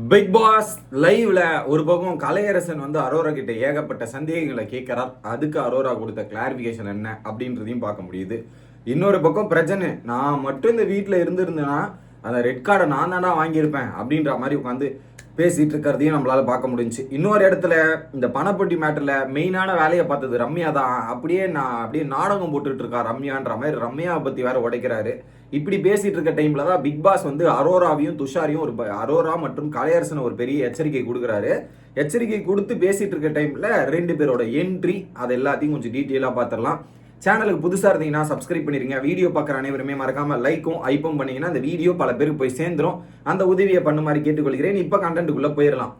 Big pass லைவ்ல ஒரு பக்கம் கலையரசன் வந்து அரோரா கிட்ட ஏகப்பட்ட சந்தேகங்களை கேட்கிறார். அதுக்கு அரோரா கொடுத்த கிளாரிபிகேஷன் என்ன அப்படின்றதையும் பார்க்க முடியுது. இன்னொரு பக்கம் பிரச்சனை, நான் மட்டும் இந்த வீட்டில் இருந்திருந்தேன்னா அந்த ரெட் கார்டை நான் தானே வாங்கியிருப்பேன் அப்படின்ற மாதிரி உட்காந்து பேசிட்டு இருக்கிறதையும் நம்மளால பார்க்க முடிஞ்சு. இன்னொரு இடத்துல இந்த பணப்பட்டி மேட்டர்ல மெயினான வேலையை பார்த்தது ரம்யா தான். அப்படியே நாடகம் போட்டுட்டு இருக்கா ரம்யான்ற மாதிரி ரம்யாவை பத்தி வேற உடைக்கிறாரு. இப்படி பேசிட்டு இருக்க டைம்ல தான் பிக் பாஸ் வந்து அரோராவையும் துஷாரையும் அரோரா மற்றும் கலையரசன் ஒரு பெரிய எச்சரிக்கை கொடுக்குறாரு. எச்சரிக்கை கொடுத்து பேசிட்டு இருக்க டைம்ல ரெண்டு பேரோட என்ட்ரி அது எல்லாத்தையும் கொஞ்சம் டீட்டெயிலா பார்த்துடலாம். சேனலுக்கு புதுசாக இருந்தீங்கன்னா சப்ஸ்கிரைப் பண்ணிருங்க. வீடியோ பார்க்குற அனைவருமே மறக்காம லைக்கும் ஐப்பும் பண்ணீங்கன்னா அந்த வீடியோ பல பேருக்கு போய் சேர்ந்துரும். அந்த உதவியை பண்ண மாதிரி கேட்டுக்கொள்கிறேன். இப்போ கண்டென்ட்டுக்குள்ள போயிடலாம்.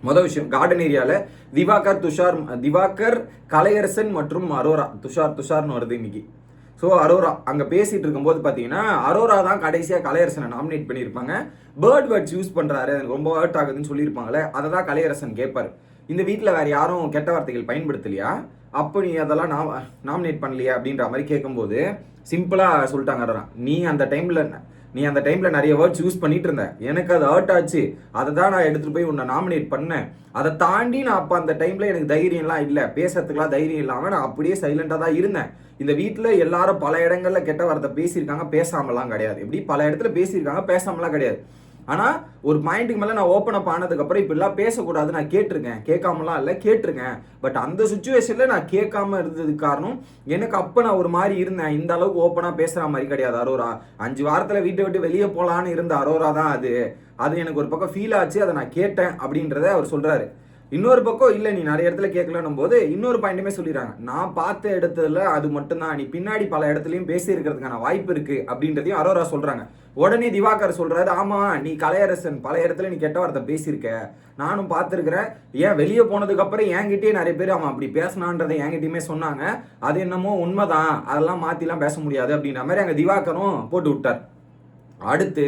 மொதல் விஷயம், கார்டன் ஏரியால திவாகர் கலையரசன் மற்றும் அரோரா துஷார்னு வருது இன்னைக்கு. ஸோ அரோரா அங்கே பேசிட்டு இருக்கும்போது பார்த்தீங்கன்னா அரோரா தான் கடைசியாக கலையரசனை நாமினேட் பண்ணியிருப்பாங்க. பேர்ட் வேர்ட்ஸ் யூஸ் பண்ணுறாரு, எனக்கு ரொம்ப ஹர்ட் ஆகுதுன்னு சொல்லியிருப்பாங்களே, அதை தான் கலையரசன் கேட்பார். இந்த வீட்டில் வேற யாரும் கெட்ட வார்த்தைகள் பயன்படுத்தலையா, அப்போ நீ அதெல்லாம் நாமினேட் பண்ணலையா அப்படின்ற மாதிரி கேட்கும்போது சிம்பிளாக சொல்லிட்டாங்க அரோரா, நீ அந்த டைமில் நிறைய வேர்ட்ஸ் யூஸ் பண்ணிட்டு இருந்த, எனக்கு அது ஹர்ட் ஆச்சு, அதை தான் நான் எடுத்துகிட்டு போய் உன்னை நாமினேட் பண்ணேன். அதை தாண்டி நான் அப்போ அந்த டைமில் எனக்கு தைரியம்லாம் இல்லை, பேசுறதுக்குலாம் தைரியம் இல்லாமல் நான் அப்படியே சைலண்டாக தான் இருந்தேன். இந்த வீட்டில் எல்லாரும் பல இடங்கள்ல கெட்ட வார்த்தை பேசியிருக்காங்க, பேசாமலாம் கிடையாது. எப்படி பல இடத்துல பேசியிருக்காங்க, பேசாமலாம் கிடையாது. ஆனால் ஒரு பாயிண்ட்டுக்கு மேலே நான் ஓப்பன் அப் ஆனதுக்கப்புறம் இப்படிலாம் பேசக்கூடாது நான் கேட்டிருக்கேன், கேட்காமலாம் இல்லை கேட்டிருக்கேன். பட் அந்த சுச்சுவேஷனில் நான் கேட்காம இருந்ததுக்கு காரணம் எனக்கு அப்போ நான் ஒரு மாதிரி இருந்தேன். இந்த அளவுக்கு ஓப்பனாக பேசுகிற மாதிரி கிடையாது அரோரா. 5 வாரத்தில் வீட்டை விட்டு வெளியே போகலான்னு இருந்த அரோரா தான் அது எனக்கு ஒரு பக்கம் ஃபீல் ஆச்சு, அதை நான் கேட்டேன் அப்படின்றத அவர் சொல்கிறாரு. இன்னொரு பக்கம் இல்லை நீ நிறைய இடத்துல கேட்கலன்னும் போது இன்னொரு பாயிண்ட்டுமே சொல்லிடுறாங்க, நான் பார்த்த இடத்துல அது மட்டும்தான், நீ பின்னாடி பல இடத்துலையும் பேசி இருக்கிறதுக்கான வாய்ப்பு இருக்கு அப்படின்றதையும் அரோரா சொல்றாங்க. உடனே திவாகர் சொல்றாரு, ஆமா நீ கலையரசன் பல இடத்துல நீ கெட்ட வார்த்தை பேசியிருக்க, நானும் பார்த்துருக்கிறேன். ஏன் வெளியே போனதுக்கு அப்புறம் என்கிட்டயே நிறைய பேர் அவன் அப்படி பேசினான்றதை என்கிட்டயுமே சொன்னாங்க, அது என்னமோ உண்மைதான், அதெல்லாம் மாத்திலாம் பேச முடியாது அப்படின்ற மாதிரி அங்கே திவாகரும் போட்டு விட்டார். அடுத்து,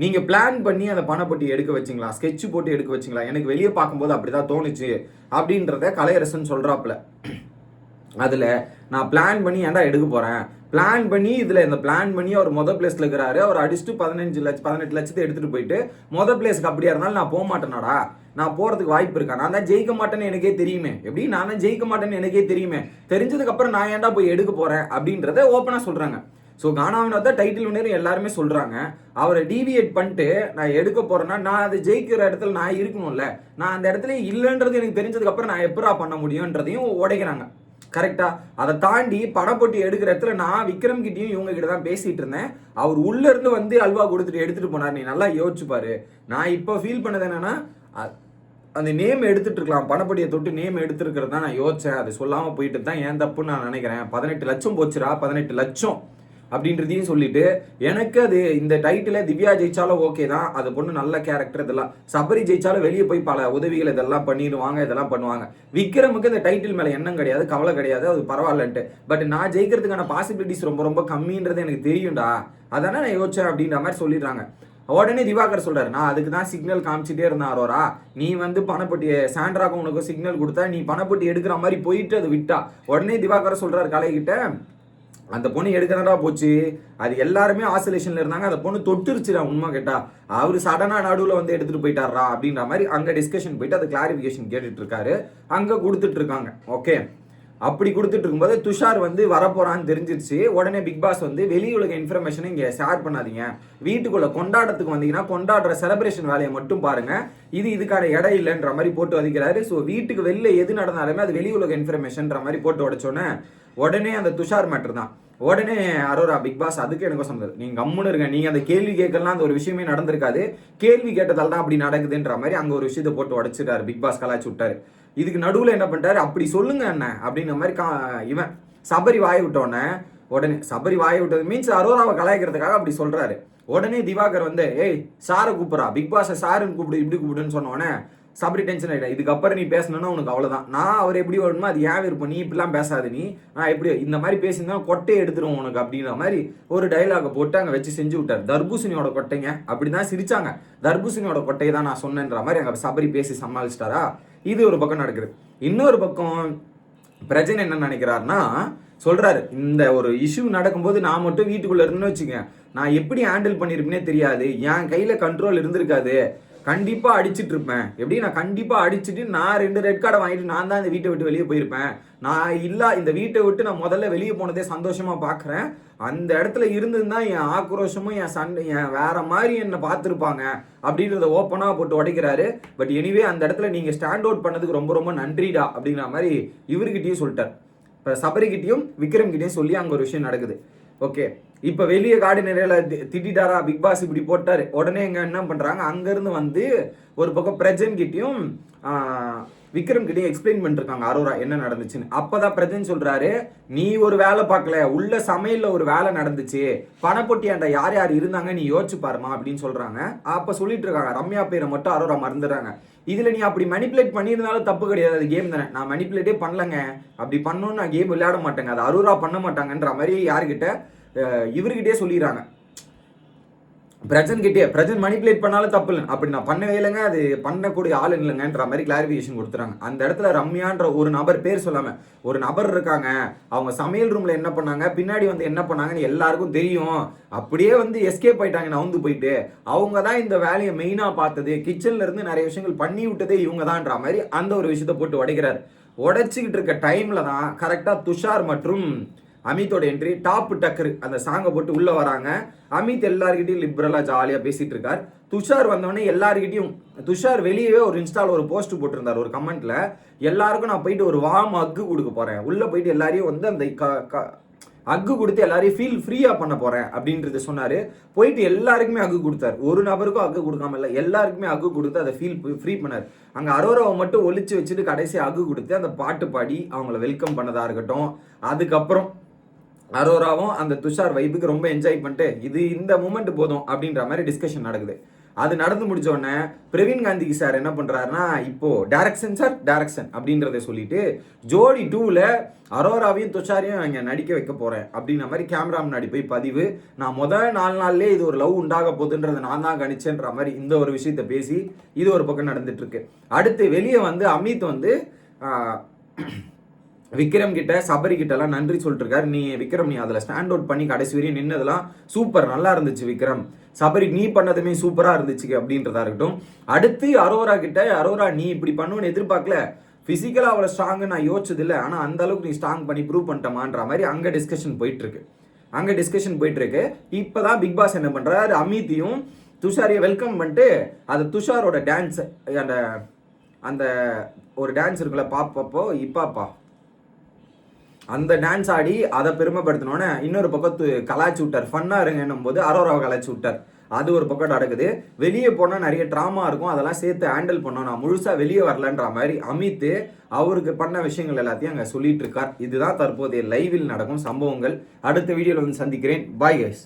நீங்க பிளான் பண்ணி அந்த பணப்பட்டி எடுக்க வச்சிங்களா, ஸ்கெட்ச் போட்டு எடுக்க வச்சிங்களா, எனக்கு வெளியே பார்க்கும்போது அப்படிதான் தோணுச்சு அப்படின்றத கலையரசன் சொல்றாப்புல. அதுல நான் பிளான் பண்ணி ஏன்டா எடுக்க போறேன், பிளான் பண்ணி இந்த பிளான் பண்ணி அவர் மொதல் பிளேஸ்ல இருக்கிறாரு, அவர் அடிச்சுட்டு 18 லட்சத்தை எடுத்துட்டு போயிட்டு மொதல் பிளேஸ்க்கு அப்படியா இருந்தாலும் நான் போக மாட்டேனாடா, நான் போறதுக்கு வாய்ப்பு இருக்கா, நான் தான் ஜெயிக்க மாட்டேன்னு எனக்கே தெரியுமே, எப்படி நான் தான் ஜெயிக்க மாட்டேன்னு எனக்கே தெரியுமே, தெரிஞ்சதுக்கு அப்புறம் நான் ஏன்டா போய் எடுக்க போறேன் அப்படின்றத ஓப்பனா சொல்றாங்க. ஸோ கானாவினர் தான் டைட்டில் வின்னர் எல்லாருமே சொல்றாங்க. அவரை டீவியேட் பண்ணிட்டு நான் எடுக்க போறேன்னா நான் அதை ஜெயிக்கிற இடத்துல நான் இருக்கணும்ல, நான் அந்த இடத்துல இல்லைன்றது எனக்கு தெரிஞ்சதுக்கு அப்புறம் நான் எப்படா பண்ண முடியும்ன்றதையும் உடைக்கிறாங்க. கரெக்டா? அதை தாண்டி பணப்பொட்டி எடுக்கிற இடத்துல நான் விக்ரம் கிட்டையும் இவங்க கிட்ட தான் பேசிட்டு இருந்தேன். அவர் உள்ள இருந்து வந்து அல்வா கொடுத்துட்டு எடுத்துட்டு போனார். நீ நல்லா யோசிச்சு பாரு. நான் இப்போ ஃபீல் பண்ணது என்னன்னா, அந்த நேம் எடுத்துட்டு இருக்கலாம், பணப்படியை தொட்டு நேம் எடுத்துருக்கிறது தான் நான் யோசிச்சேன். அது சொல்லாம போயிட்டு தான் ஏன் தப்புன்னு நான் நினைக்கிறேன். 18 லட்சம் போச்சுரா, 18 லட்சம் அப்படின்றதையும் சொல்லிட்டு, எனக்கு அது இந்த டைட்டில திவ்யா ஜெயிச்சாலும் ஓகே தான், அது பொண்ணு நல்ல கேரக்டர், இதெல்லாம் சபரி ஜெயிச்சாலும் வெளியே போய் பல உதவிகள் இதெல்லாம் பண்ணிடுவாங்க, இதெல்லாம் பண்ணுவாங்க. விக்ரமுக்கு இந்த டைட்டில் மேல எண்ணம் கிடையாது, கவலை கிடையாது, அது பரவாயில்லன்ட்டு. பட் நான் ஜெயிக்கிறதுக்கான பாசிபிலிட்டிஸ் ரொம்ப ரொம்ப கம்மின்றது எனக்கு தெரியும்டா, அதானே நான் யோசிச்சேன் அப்படின்ற மாதிரி சொல்லிடுறாங்க. உடனே திவாகர் சொல்றாரு, நான் அதுக்கு தான் சிக்னல் காமிச்சிட்டே இருந்தேன் அரோரா, நீ வந்து பணப்பட்டியை சாண்ட்ராக்கும் உனக்கு சிக்னல் கொடுத்தா, நீ பணப்பட்டி எடுக்கிற மாதிரி போயிட்டு அது விட்டா. உடனே திவாகர் சொல்றாரு கலைகிட்ட, அந்த பொண்ணு எடுக்கிறதா போச்சு, அது எல்லாருமே ஆசோலேஷன்ல இருந்தாங்க, அந்த பொண்ணு தொட்டுருச்சுடா உண்மை கேட்டா, அவரு சடனா நடுவில் வந்து எடுத்துட்டு போயிட்டாரா அப்படின்ற மாதிரி அங்க டிஸ்கஷன் போயிட்டு அது கிளாரிபிகேஷன் கேட்டுட்டு இருக்காரு, அங்க கொடுத்துட்டு இருக்காங்க. ஓகே, அப்படி கொடுத்துட்டு இருக்கும்போது துஷார் வந்து வரப்போறான்னு தெரிஞ்சிருச்சு. உடனே பிக் பாஸ் வந்து வெளி உலக இன்ஃபர்மேஷனை இங்க ஷேர் பண்ணாதீங்க, வீட்டுக்குள்ள கொண்டாட்டத்துக்கு வந்தீங்கன்னா கொண்டாடுற செலிப்ரேஷன் வேலையை மட்டும் பாருங்க, இதுக்கான இடம் இல்லைன்ற மாதிரி போட்டு வதிக்கிறாரு. ஸோ வீட்டுக்கு வெளில எது நடந்தாலுமே அது வெளி உலக இன்ஃபர்மேஷன்ற மாதிரி போட்டு உடைச்சோன்னே உடனே அந்த துஷார் மேட்டர் தான். உடனே அரோரா, பிக் பாஸ் அதுக்கு எனக்கு சொன்னது, நீங்க கம்முன்னு இருங்க, நீங்க அந்த கேள்வி கேட்கலாம், அந்த ஒரு விஷயமே நடந்திருக்காது, கேள்வி கேட்டதால் தான் அப்படி நடக்குதுன்ற மாதிரி அங்க ஒரு விஷயத்தை போட்டு உடைச்சிட்டாரு. பிக் பாஸ் கலாய்ச்சி விட்டாரு. இதுக்கு நடுவில் என்ன பண்ணிட்டாரு, அப்படி சொல்லுங்க என்ன அப்படின்ற மாதிரி இவன் சபரி வாய விட்டோன்னே, உடனே சபரி வாய விட்டது மீன்ஸ் அரோராவை கலாய்க்கிறதுக்காக அப்படி சொல்றாரு. உடனே திவாகர் வந்து, ஏய் சாரை கூப்பிட்றா, பிக் பாஸை சாருன்னு கூப்பிடு, இப்படி கூப்பிடுன்னு சொன்னோடனே சபரி டென்ஷன் ஆகிட்டேன். இதுக்கப்புறம் நீ பேசணும்னா உனக்கு அவ்வளோதான், நான் அவர் எப்படி வரணுமோ அது ஏன் விருப்பம், நீ இப்படிலாம் பேசாது, நான் எப்படி இந்த மாதிரி பேசியிருந்தா கொட்டையை எடுத்துருவோம் உனக்கு அப்படின்ற மாதிரி ஒரு டைலாக போட்டு அங்கே வச்சு செஞ்சு விட்டார். தர்பூசணியோட கொட்டைங்க அப்படிதான் சிரிச்சாங்க, தர்பூசணியோட கொட்டையை தான் நான் சொன்னேன்ற மாதிரி அங்கே சபரி பேசி சமாளிச்சிட்டாரா. இது ஒரு பக்கம் நடக்குது. இன்னொரு பக்கம் பிரச்சனை என்ன நினைக்கிறாருன்னா, சொல்றாரு, இந்த ஒரு இஷ்யூ நடக்கும்போது நான் மட்டும் வீட்டுக்குள்ள இருந்துன்னு வச்சுக்கேன், நான் எப்படி ஹேண்டில் பண்ணிருப்பேனே தெரியாது, என் கையில கண்ட்ரோல் இருந்திருக்காது, கண்டிப்பாக அடிச்சுட்டு இருப்பேன். எப்படி நான் கண்டிப்பாக அடிச்சுட்டு நான் 2 ரெட் கார்டை வாங்கிட்டு நான் தான் இந்த வீட்டை விட்டு வெளியே போயிருப்பேன். நான் இந்த வீட்டை விட்டு நான் முதல்ல வெளியே போனதே சந்தோஷமா பார்க்குறேன். அந்த இடத்துல இருந்துன்னா என் ஆக்ரோஷமும் என் சண்டை என் வேற மாதிரி என்னை பார்த்துருப்பாங்க அப்படின்றத ஓப்பனாக போட்டு உடைக்கிறாரு. பட் எனிவே அந்த இடத்துல நீங்கள் ஸ்டாண்ட் அவுட் பண்ணதுக்கு ரொம்ப ரொம்ப நன்றிடா அப்படிங்கிற மாதிரி இவர்கிட்டயும் சொல்லிட்டார். இப்போ சபரிக்கிட்டையும் விக்ரம்கிட்டையும் சொல்லி அங்கே ஒரு விஷயம் நடக்குது. ஓகே, இப்போ வெளியே காடு நிறைய திட்டாரா பிக் பாஸ் இப்படி போட்டாரு. உடனே இங்க என்ன பண்றாங்க, அங்கிருந்து வந்து ஒரு பக்கம் பிரஜன் கிட்டையும் விக்ரம் கிட்டையும் எக்ஸ்பிளைன் பண்ணிருக்காங்க அரோரா என்ன நடந்துச்சுன்னு. அப்பதான் பிரஜன் சொல்றாரு, நீ ஒரு வேலை பார்க்கல, உள்ள சமையல்ல ஒரு வேலை நடந்துச்சு, பணப்பொட்டியாண்ட யார் யார் இருந்தாங்க நீ யோசிச்சு பாருமா அப்படின்னு சொல்றாங்க. அப்ப சொல்லிட்டு இருக்காங்க ரம்யா பேரை மட்டும் அரோரா மறந்துடுறாங்க. இதுல நீ அப்படி மணிப்புலேட் பண்ணியிருந்தாலும் தப்பு கிடையாது, அது கேம் தானே, நான் மணிப்புலேட்டே பண்ணலங்க, அப்படி பண்ணணும்னு நான் கேம் விளையாட மாட்டேங்க, அது அரோரா பண்ண மாட்டாங்கன்ற மாதிரி யாருக்கிட்ட இவர்கிட்டே சொல்லிடுறாங்க. பிரஜன் மணிப்புலேட் பண்ணாலும் தப்பு இல்லை, அப்படி நான் பண்ணவே இல்லைங்க, அது பண்ணக்கூடிய ஆள் இல்லைங்கன்ற மாதிரி கிளாரிஃபிகேஷன் கொடுத்துறாங்க. அந்த இடத்துல ரம்யான்ற ஒரு நபர் பேர் சொல்லாம ஒரு நபர் இருக்காங்க, அவங்க சமையல் ரூம்ல என்ன பண்ணாங்க, பின்னாடி வந்து என்ன பண்ணாங்கன்னு எல்லாருக்கும் தெரியும், அப்படியே வந்து எஸ்கேப் ஆயிட்டாங்க நவுந்து போயிட்டு, அவங்க தான் இந்த வேலையை மெயினா பார்த்தது, கிச்சன்ல இருந்து நிறைய விஷயங்கள் பண்ணி விட்டதே இவங்க தான்ன்ற மாதிரி அந்த ஒரு விஷயத்தை போட்டு உடைக்கிறார். உடைச்சிக்கிட்டு இருக்க டைம்ல தான் கரெக்டா துஷார் மற்றும் அமித்தோட என்ட்ரி. டாப் டக்கர் அந்த சாங்கை போட்டு உள்ள வராங்க. அமித் எல்லாருக்கிட்டையும் லிபரலா ஜாலியா பேசிட்டு இருக்கார். துஷார் வந்தவொடனே எல்லாருக்கிட்டையும் துஷார் வெளியவே ஒரு இன்ஸ்டால ஒரு போஸ்ட் போட்டிருந்தார் ஒரு கமெண்ட்ல, எல்லாருக்கும் நான் போயிட்டு ஒரு வார்ம் அக்கு கொடுக்க போறேன், உள்ள போயிட்டு எல்லாரையும் வந்து அந்த அக்கு கொடுத்து எல்லாரையும் ஃபீல் ஃப்ரீயா பண்ண போறேன் அப்படின்றது சொன்னாரு. போயிட்டு எல்லாருக்குமே அக்கு கொடுத்தாரு, ஒரு நபருக்கும் அக்கு கொடுக்காம இல்லை, எல்லாருக்குமே அக்கு கொடுத்து அதை ஃபீல் ஃப்ரீ பண்ணார். அங்க அரோராவை மட்டும் ஒழிச்சு வச்சுட்டு கடைசி அக்கு கொடுத்து அந்த பாட்டு பாடி அவங்கள வெல்கம் பண்ணதா இருக்கட்டும். அதுக்கப்புறம் அரோராவும் அந்த துஷார் வைப்புக்கு ரொம்ப என்ஜாய் பண்ணிட்டு இது இந்த மூமெண்ட் போதும் அப்படின்ற மாதிரி டிஸ்கஷன் நடக்குது. அது நடந்து முடிஞ்ச உடனே பிரவீன் காந்திக்கு சார் என்ன பண்றாருன்னா, இப்போ டைரக்ஷன் சார் டைரக்ஷன் அப்படின்றத சொல்லிட்டு ஜோடி 2ல அரோராவையும் துஷாரையும் அங்கே நடிக்க வைக்க போறேன் அப்படின்ற மாதிரி கேமரா முன்னாடி போய் பதிவு. நான் முதல் 4 நாள்லேயே இது ஒரு லவ் உண்டாக போகுதுன்றதை நான் தான் கணிச்சேன்ற மாதிரி இந்த ஒரு விஷயத்த பேசி இது ஒரு பக்கம் நடந்துட்டு இருக்கு. அடுத்து வெளியே வந்து அமித் வந்து விக்ரம் கிட்ட சபரி கிட்ட எல்லாம் நன்றி சொல்லிட்டு இருக்காரு. நீ அதுல ஸ்டாண்ட் அவுட் பண்ணி கடைசி வரையும் நின்னதெல்லாம் சூப்பர், நல்லா இருந்துச்சு விக்ரம், சபரி நீ பண்ணதுமே சூப்பரா இருந்துச்சு அப்படின்றதா இருக்கட்டும். அடுத்து அரோரா நீ இப்படி பண்ணுன்னு எதிர்பார்க்கல, பிசிக்கலா அவ்வளவு ஸ்ட்ராங் நான் யோசிச்சது இல்லை, ஆனா அந்த அளவுக்கு நீ ஸ்ட்ராங் பண்ணி ப்ரூவ் பண்ணிட்டமான்ற மாதிரி அங்க டிஸ்கஷன் போயிட்டு இருக்கு. இப்பதான் பிக் பாஸ் என்ன பண்றாரு, அமித்தையும் துஷாரியை வெல்கம் பண்ணிட்டு அது துஷாரோட டான்ஸ் அந்த ஒரு டான்ஸ் இருக்குல்ல பாப்பப்போ இப்பாப்பா அந்த டான்ஸ் ஆடி அதை பெருமைப்படுத்தினோன்னே இன்னொரு பக்கம் கலாய்ச்சி விட்டார். ஃபன்னா இருங்கன்னும் போது அரோராவை கலாய்ச்சி விட்டார். அது ஒரு பக்கம் நடக்குது. வெளியே போனால் நிறைய ட்ராமா இருக்கும், அதெல்லாம் சேர்த்து ஹேண்டில் பண்ணோம், நான் முழுசாக வெளியே வரலன்ற மாதிரி அமித் அவருக்கு பண்ண விஷயங்கள் எல்லாத்தையும் அங்கே சொல்லிட்டு இருக்கார். இதுதான் தற்போதைய லைவில் நடக்கும் சம்பவங்கள். அடுத்த வீடியோவில் வந்து சந்திக்கிறேன். Bye guys.